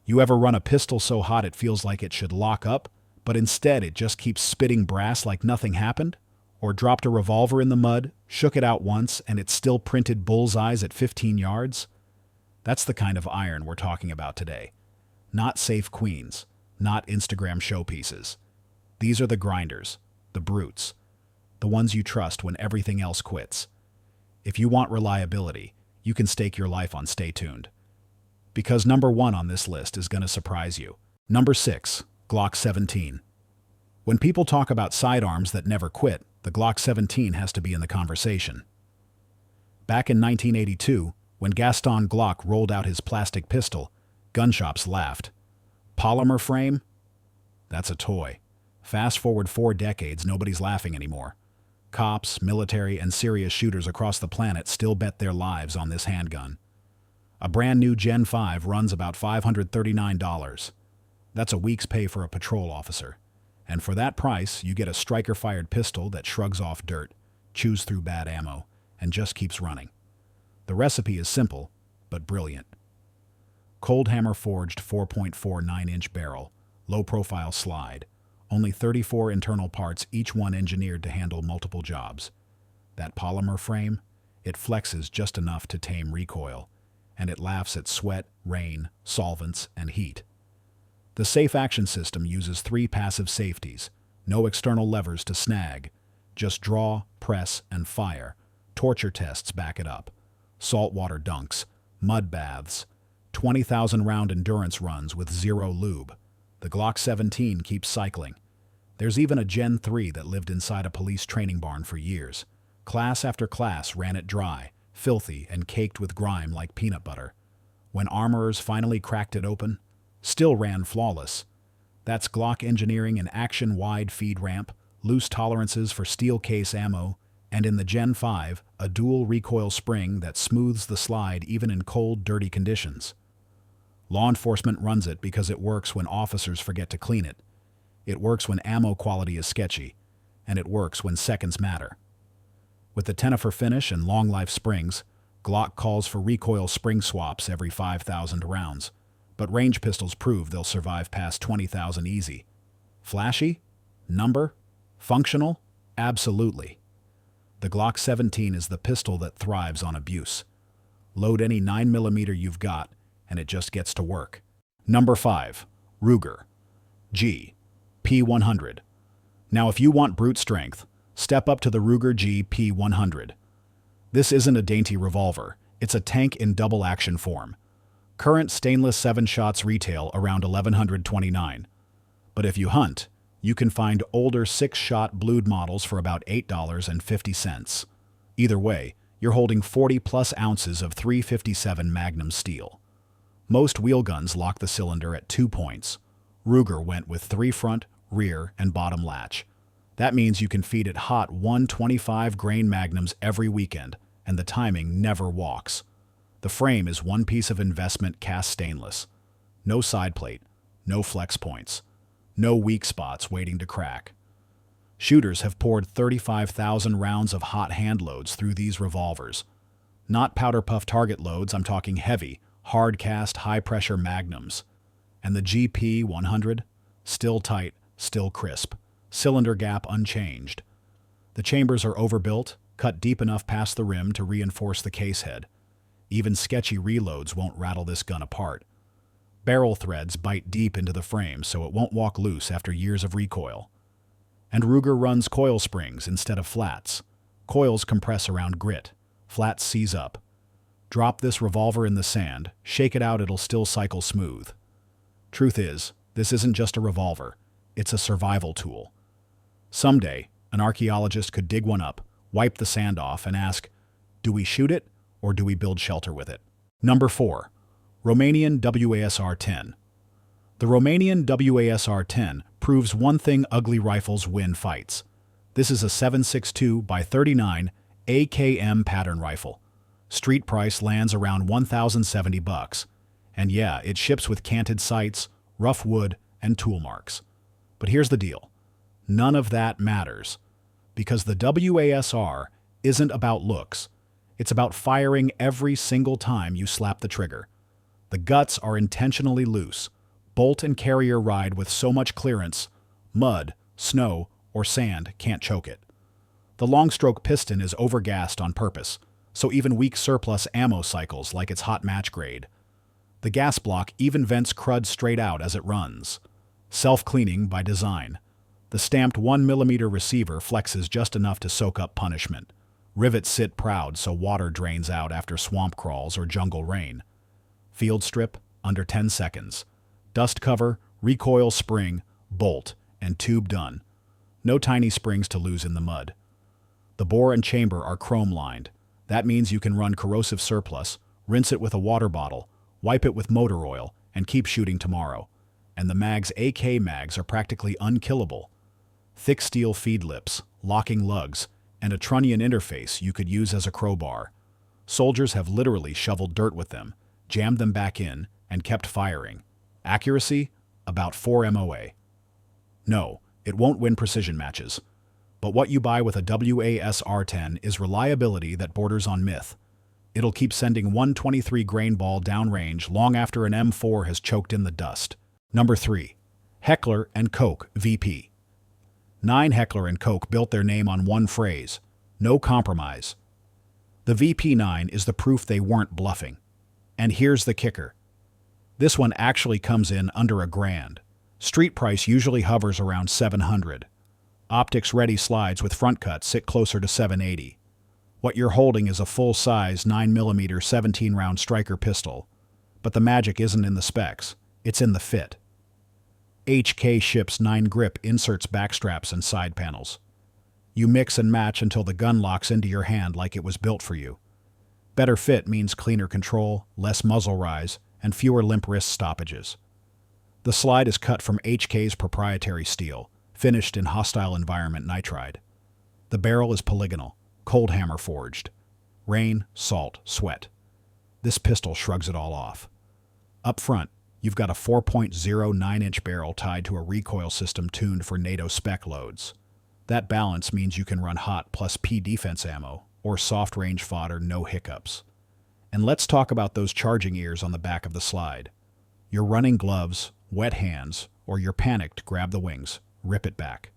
You ever run a pistol so hot it feels like it should lock up, but instead it just keeps spitting brass like nothing happened? Or dropped a revolver in the mud, shook it out once, and it still printed bullseyes at 15 yards? That's the kind of iron we're talking about today. Not safe queens, not Instagram showpieces. These are the grinders, the brutes, the ones you trust when everything else quits. If you want reliability, you can stake your life on Stay Tuned. Because number 1 on this list is going to surprise you. Number 6, Glock 17. When people talk about sidearms that never quit, the Glock 17 has to be in the conversation. Back in 1982, when Gaston Glock rolled out his plastic pistol, gun shops laughed. Polymer frame? That's a toy. Fast forward 4 decades, nobody's laughing anymore. Cops, military, and serious shooters across the planet still bet their lives on this handgun. A brand new Gen 5 runs about $539. That's a week's pay for a patrol officer. And for that price, you get a striker-fired pistol that shrugs off dirt, chews through bad ammo, and just keeps running. The recipe is simple, but brilliant. Cold hammer forged 4.4 9-inch barrel, low-profile slide, only 34 internal parts, each one engineered to handle multiple jobs. That polymer frame, it flexes just enough to tame recoil, and it laughs at sweat, rain, solvents, and heat. The safe action system uses 3 passive safeties, no external levers to snag, just draw, press, and fire. Torture tests back it up. Saltwater dunks, mud baths, 20,000 round endurance runs with 0 lube. The Glock 17 keeps cycling. There's even a Gen 3 that lived inside a police training barn for years. Class after class ran it dry, filthy, and caked with grime like peanut butter. When armorers finally cracked it open, still ran flawless. That's Glock engineering an action-wide feed ramp, loose tolerances for steel case ammo, and in the Gen 5, a dual recoil spring that smooths the slide even in cold, dirty conditions. Law enforcement runs it because it works when officers forget to clean it. It works when ammo quality is sketchy, and it works when seconds matter. With the Tenefer finish and long-life springs, Glock calls for recoil spring swaps every 5,000 rounds. But range pistols prove they'll survive past 20,000 easy. Flashy? Number? Functional? Absolutely. The Glock 17 is the pistol that thrives on abuse. Load any 9mm you've got, and it just gets to work. Number 5, Ruger G P100. Now if you want brute strength, step up to the Ruger G P100. This isn't a dainty revolver, it's a tank in double action form. Current stainless 7 shots retail around $1,129. But if you hunt, you can find older 6-shot blued models for about $8.50. Either way, you're holding 40-plus ounces of .357 Magnum steel. Most wheel guns lock the cylinder at 2 points. Ruger went with 3 front, rear, and bottom latch. That means you can feed it hot 125-grain Magnums every weekend, and the timing never walks. The frame is one piece of investment cast stainless. No side plate, no flex points, no weak spots waiting to crack. Shooters have poured 35,000 rounds of hot hand loads through these revolvers. Not powder puff target loads, I'm talking heavy, hard cast, high-pressure Magnums. And the GP 100? Still tight, still crisp. Cylinder gap unchanged. The chambers are overbuilt, cut deep enough past the rim to reinforce the case head. Even sketchy reloads won't rattle this gun apart. Barrel threads bite deep into the frame so it won't walk loose after years of recoil. And Ruger runs coil springs instead of flats. Coils compress around grit. Flats seize up. Drop this revolver in the sand, shake it out, it'll still cycle smooth. Truth is, this isn't just a revolver. It's a survival tool. Someday, an archaeologist could dig one up, wipe the sand off, and ask, do we shoot it? Or do we build shelter with it? Number 4, Romanian WASR-10. The Romanian WASR-10 proves one thing: ugly rifles win fights. This is a 7.62 by 39 AKM pattern rifle. Street price lands around $1,070. And yeah, it ships with canted sights, rough wood, and tool marks. But here's the deal. None of that matters. Because the WASR isn't about looks. It's about firing every single time you slap the trigger. The guts are intentionally loose, Bolt and carrier ride with so much clearance, mud, snow, or sand can't choke it. The long-stroke piston is overgassed on purpose, so even weak surplus ammo cycles like its hot match grade. The gas block even vents crud straight out as it runs. Self-cleaning by design. The stamped 1mm receiver flexes just enough to soak up punishment. Rivets sit proud so water drains out after swamp crawls or jungle rain. Field strip, under 10 seconds. Dust cover, recoil spring, bolt, and tube done. No tiny springs to lose in the mud. The bore and chamber are chrome-lined. That means you can run corrosive surplus, rinse it with a water bottle, wipe it with motor oil, and keep shooting tomorrow. And the mag's AK mags are practically unkillable. Thick steel feed lips, locking lugs, and a trunnion interface you could use as a crowbar. Soldiers have literally shoveled dirt with them, jammed them back in, and kept firing. Accuracy? About 4 MOA. No, it won't win precision matches. But what you buy with a WASR-10 is reliability that borders on myth. It'll keep sending 123 grain ball downrange long after an M4 has choked in the dust. Number 3. Heckler and Koch VP9. Heckler and Koch built their name on one phrase: no compromise. The VP9 is the proof they weren't bluffing. And here's the kicker. This one actually comes in under $1,000. Street price usually hovers around $700. Optics-ready slides with front cuts sit closer to $780. What you're holding is a full-size 9mm 17-round striker pistol. But the magic isn't in the specs, it's in the fit. HK ships 9-grip inserts backstraps and side panels. You mix and match until the gun locks into your hand like it was built for you. Better fit means cleaner control, less muzzle rise, and fewer limp wrist stoppages. The slide is cut from HK's proprietary steel, finished in hostile environment nitride. The barrel is polygonal, cold hammer forged. Rain, salt, sweat. This pistol shrugs it all off. Up front, you've got a 4.09-inch barrel tied to a recoil system tuned for NATO spec loads. That balance means you can run hot plus P defense ammo, or soft range fodder no hiccups. And let's talk about those charging ears on the back of the slide. You're running gloves, wet hands, or you're panicked, grab the wings, rip it back.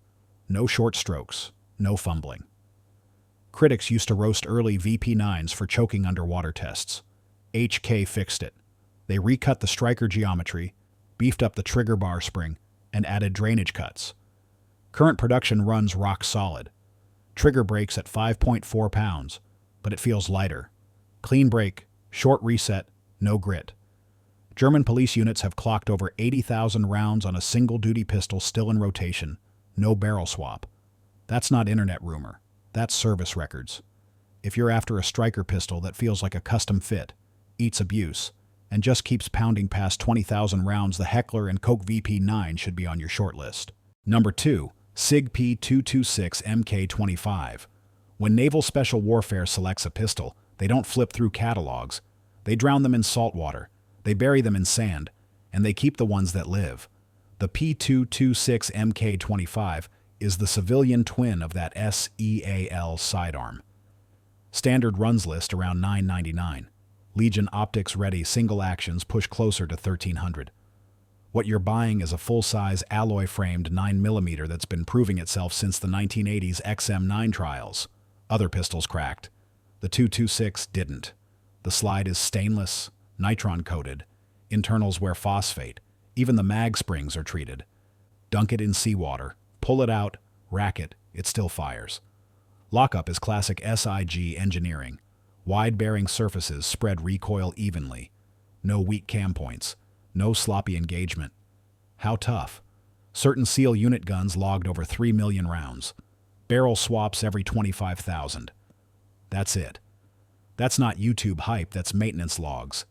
No short strokes, no fumbling. Critics used to roast early VP9s for choking underwater tests. HK fixed it. They recut the striker geometry, beefed up the trigger bar spring, and added drainage cuts. Current production runs rock solid. Trigger breaks at 5.4 pounds, but it feels lighter. Clean break, short reset, no grit. German police units have clocked over 80,000 rounds on a single-duty pistol still in rotation, no barrel swap. That's not internet rumor. That's service records. If you're after a striker pistol that feels like a custom fit, eats abuse, and just keeps pounding past 20,000 rounds, the Heckler and Koch VP9 should be on your shortlist. Number 2. SIG P226 MK25. When Naval Special Warfare selects a pistol, they don't flip through catalogs. They drown them in salt water, they bury them in sand, and they keep the ones that live. The P226 MK25 is the civilian twin of that SEAL sidearm. Standard runs list around $999. Legion optics-ready single actions push closer to $1,300. What you're buying is a full-size alloy-framed 9mm that's been proving itself since the 1980s XM9 trials. Other pistols cracked. The 226 didn't. The slide is stainless, nitron-coated. Internals wear phosphate. Even the mag springs are treated. Dunk it in seawater, pull it out, rack it, it still fires. Lockup is classic SIG engineering. Wide-bearing surfaces spread recoil evenly. No weak cam points. No sloppy engagement. How tough? Certain SEAL unit guns logged over 3 million rounds. Barrel swaps every 25,000. That's it. That's not YouTube hype, that's maintenance logs.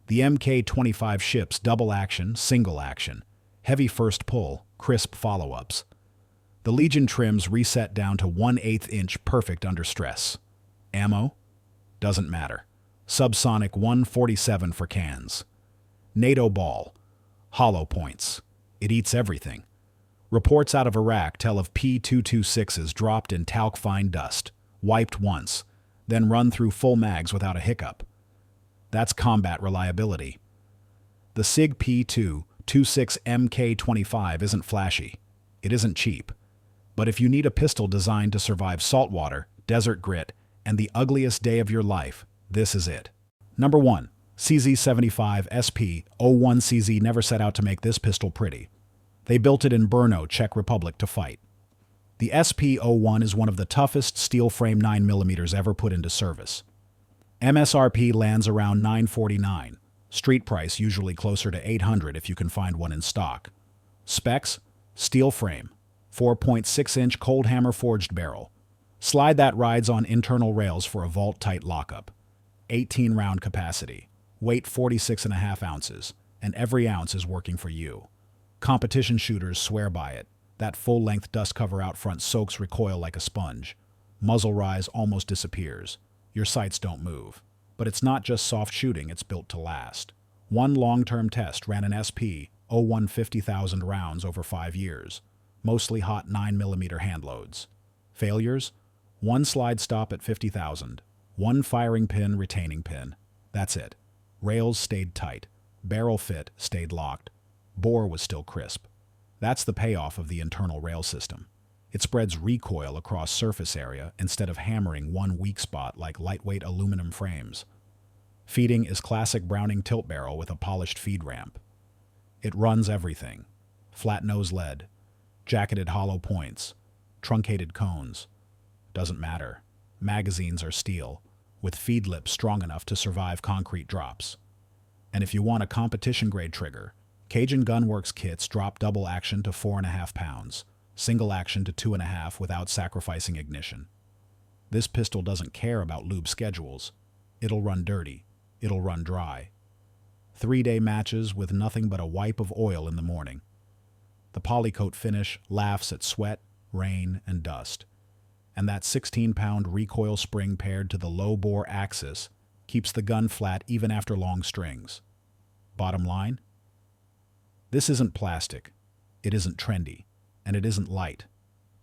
The MK25 ships double action, single action. Heavy first pull, crisp follow-ups. The Legion trims reset down to 1/8 inch perfect under stress. Ammo? Doesn't matter. Subsonic 147 for cans. NATO ball. Hollow points. It eats everything. Reports out of Iraq tell of P226s dropped in talc-fine dust, wiped once, then run through full mags without a hiccup. That's combat reliability. The SIG P2 .26 Mk25 isn't flashy. It isn't cheap. But if you need a pistol designed to survive saltwater, desert grit, and the ugliest day of your life, this is it. Number 1. CZ75 SP-01. CZ never set out to make this pistol pretty. They built it in Brno, Czech Republic to fight. The SP-01 is one of the toughest steel frame 9mm ever put into service. MSRP lands around $949. Street price usually closer to $800 if you can find one in stock. Specs: steel frame, 4.6-inch cold hammer forged barrel. Slide that rides on internal rails for a vault-tight lockup. 18-round capacity. Weight 46.5 ounces, and every ounce is working for you. Competition shooters swear by it. That full-length dust cover out front soaks recoil like a sponge. Muzzle rise almost disappears. Your sights don't move. But it's not just soft shooting, it's built to last. One long-term test ran an SP-01 50,000 rounds over 5 years. Mostly hot 9mm handloads. Failures? One slide stop at 50,000. One firing pin, retaining pin. That's it. Rails stayed tight. Barrel fit stayed locked. Bore was still crisp. That's the payoff of the internal rail system. It spreads recoil across surface area instead of hammering one weak spot like lightweight aluminum frames. Feeding is classic Browning tilt barrel with a polished feed ramp. It runs everything. Flat nose lead, jacketed hollow points, truncated cones. Doesn't matter. Magazines are steel, with feed lips strong enough to survive concrete drops. And if you want a competition-grade trigger, Cajun Gunworks kits drop double action to 4.5 pounds, single action to 2.5 without sacrificing ignition. This pistol doesn't care about lube schedules. It'll run dirty. It'll run dry. 3-day matches with nothing but a wipe of oil in the morning. The polycoat finish laughs at sweat, rain, and dust. And that 16-pound recoil spring paired to the low-bore axis keeps the gun flat even after long strings. Bottom line? This isn't plastic. It isn't trendy. And it isn't light.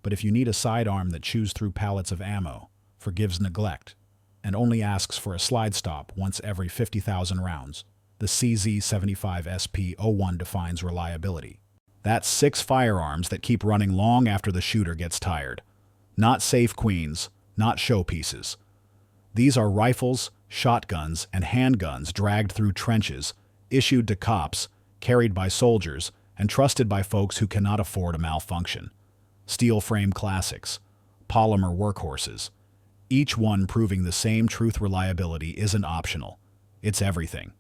But if you need a sidearm that chews through pallets of ammo, forgives neglect, and only asks for a slide stop once every 50,000 rounds, the CZ75 SP-01 defines reliability. That's 6 firearms that keep running long after the shooter gets tired. Not safe queens, not showpieces. These are rifles, shotguns, and handguns dragged through trenches, issued to cops, carried by soldiers, and trusted by folks who cannot afford a malfunction. Steel frame classics, polymer workhorses, each one proving the same truth. Reliability isn't optional. It's everything.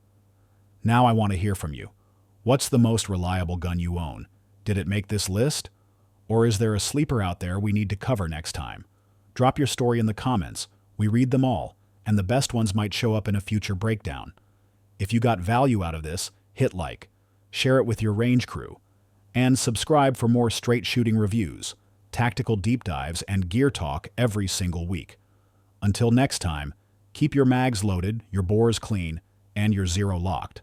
Now I want to hear from you. What's the most reliable gun you own? Did it make this list? Or is there a sleeper out there we need to cover next time? Drop your story in the comments. We read them all, and the best ones might show up in a future breakdown. If you got value out of this, hit like, share it with your range crew, and subscribe for more straight shooting reviews, tactical deep dives, and gear talk every single week. Until next time, keep your mags loaded, your bores clean, and your zero locked.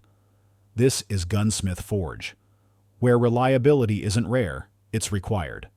This is Gunsmith Forge, where reliability isn't rare, it's required.